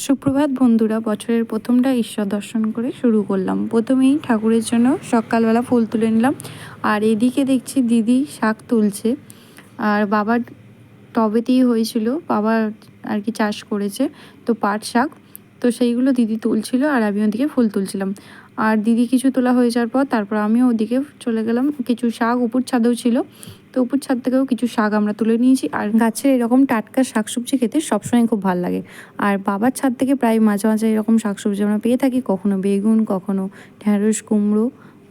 সুপ্রভাত বন্ধুরা, বছরের প্রথমটা ঈশ্বর দর্শন করে শুরু করলাম। প্রথমেই ঠাকুরের জন্য সকালবেলা ফুল তুলে নিলাম। আর এদিকে দেখছি দিদি শাক তুলছে। আর বাবার টবেতেই হয়েছিল, বাবা আর কি চাষ করেছে, তো পাট শাক, তো সেইগুলো দিদি তুলছিল আর আমি ওদিকে ফুল তুলছিলাম। আর দিদি কিছু তোলা হয়ে যাওয়ার পর তারপর আমিও ওদিকে চলে গেলাম। কিছু শাক উপর ছাদেও ছিল, তো উপর ছাদ থেকেও কিছু শাক আমরা তুলে নিয়েছি। আর গাছের এরকম টাটকা শাকসবজি খেতে সবসময় খুব ভালো লাগে। আর বাবার ছাদ থেকে প্রায় মাঝে মাঝে এরকম শাকসবজি আমরা পেয়ে থাকি, কখনো বেগুন, কখনো ঢ্যাঁড়স, কুমড়ো।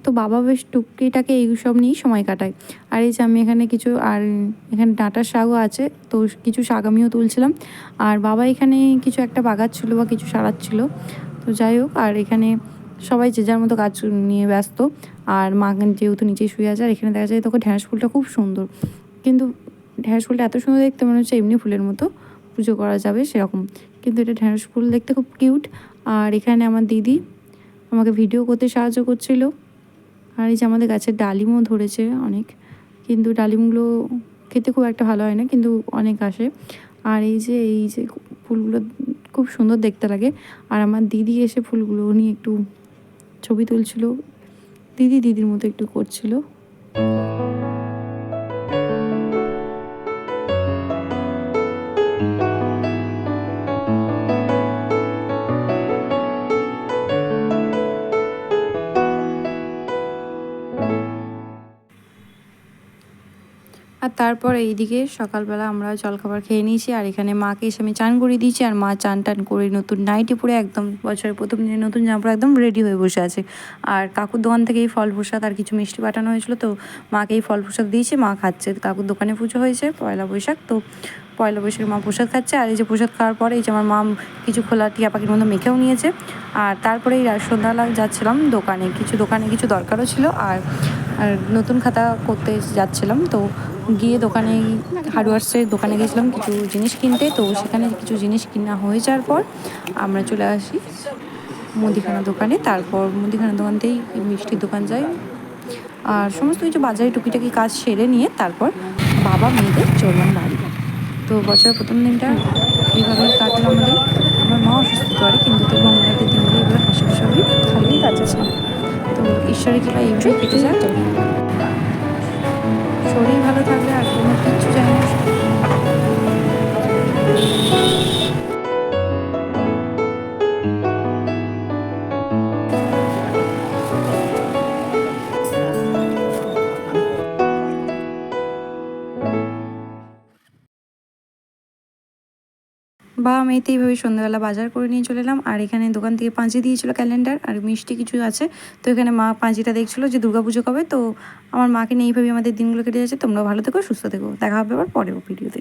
তো বাবা বেশ টুকটিটাকে এইসব নিয়েই সময় কাটায়। আর এই যে আমি এখানে কিছু, আর এখানে ডাঁটার শাকও আছে, তো কিছু শাক আমিও তুলছিলাম। আর বাবা এখানে কিছু একটা বাগাচ্ছিল বা কিছু সারাচ্ছিল, তো যাই হোক। আর এখানে সবাই যে যার মতো কাজ নিয়ে ব্যস্ত। আর মা যেহেতু নিচেই শুয়ে আছে, আর এখানে দেখা যায় তখন ঢ্যাঁড়স ফুলটা খুব সুন্দর, কিন্তু ঢ্যাঁড়স ফুলটা এত সুন্দর দেখতে মনে হচ্ছে এমনি ফুলের মতো পুজো করা যাবে সেরকম, কিন্তু এটা ঢ্যাঁড়স ফুল দেখতে খুব কিউট। আর এখানে আমার দিদি আমাকে ভিডিও করতে সাহায্য করছিল। আর এই যে আমাদের গাছের ডালিমও ধরেছে অনেক, কিন্তু ডালিমগুলো খেতে খুব একটা ভালো হয় না, কিন্তু অনেক আসে। আর এই যে ফুলগুলো খুব সুন্দর দেখতে লাগে। আর আমার দিদি এসে ফুলগুলো নিয়ে একটু ছবি তুলছিল, দিদির মতো একটু করছিল। আর তারপর এইদিকে সকালবেলা আমরা জলখাবার খেয়ে নিয়েছি। আর এখানে মাকে এসে আমি চান করিয়ে দিয়েছি, আর মা চান টান করে নতুন নাইটি পরে একদম বছরের প্রথম দিনে নতুন জামা পরে একদম রেডি হয়ে বসে আছে। আর কাকুর দোকান থেকে এই ফল প্রসাদ আর কিছু মিষ্টি পাঠানো হয়েছিল, তো মাকে এই ফল প্রসাদ দিয়েছি, মা খাচ্ছে। কাকুর দোকানে পুজো হয়েছে পয়লা বৈশাখ, তো পয়লা বৈশাখে মা প্রসাদ খাচ্ছে। আর এই যে প্রসাদ খাওয়ার পরে এই যে আমার মা কিছু খোলা টিয়া পাখির মতো মেখেও নিয়েছে। আর তারপরে এই সন্ধ্যাবেলা যাচ্ছিলাম দোকানে কিছু দরকারও ছিল। আর আর নতুন খাতা করতে যাচ্ছিলাম, তো গিয়ে হার্ডওয়্যার্সের দোকানে গেছিলাম কিছু জিনিস কিনতে। তো সেখানে কিছু জিনিস কিনা হয়ে যাওয়ার পর আমরা চলে আসি মুদিখানা দোকানে। তারপর মুদিখানা দোকানতেই মিষ্টির দোকান যাই, আর সমস্ত কিছু বাজারে টুকিটাকি কাজ সেরে নিয়ে তারপর বাবা মেয়েদের চললাম বাড়ি। তো বছরের প্রথম দিনটা এইভাবেই কাটলো আমাদের। আমার মা অসুস্থ করে, কিন্তু তবু আমাদের দিনগুলো এগুলো হাসি খুশি ভালোই কাটছে। তো ঈশ্বরের কৃপা এইভাবেই কেটে যায়। শরীর ভালো থাকলে আর কোনো কিছু যায় না। বাবা মেয়েতে এইভাবে সন্ধ্যাবেলা বাজার করে নিয়ে চলে এলাম। আর এখানে দোকান থেকে পাঁজি দিয়েছিল, ক্যালেন্ডার আর মিষ্টি কিছু আছে। তো এখানে মা পাঁজিটা দেখছিলো যে দুর্গাপুজো কবে। তো আমার মাকে নিয়ে এইভাবেই আমাদের দিনগুলো কেটে যাচ্ছে। তোমরা ভালো থেকো, সুস্থ থেকো, দেখা হবে আবার পরের ভিডিওতে।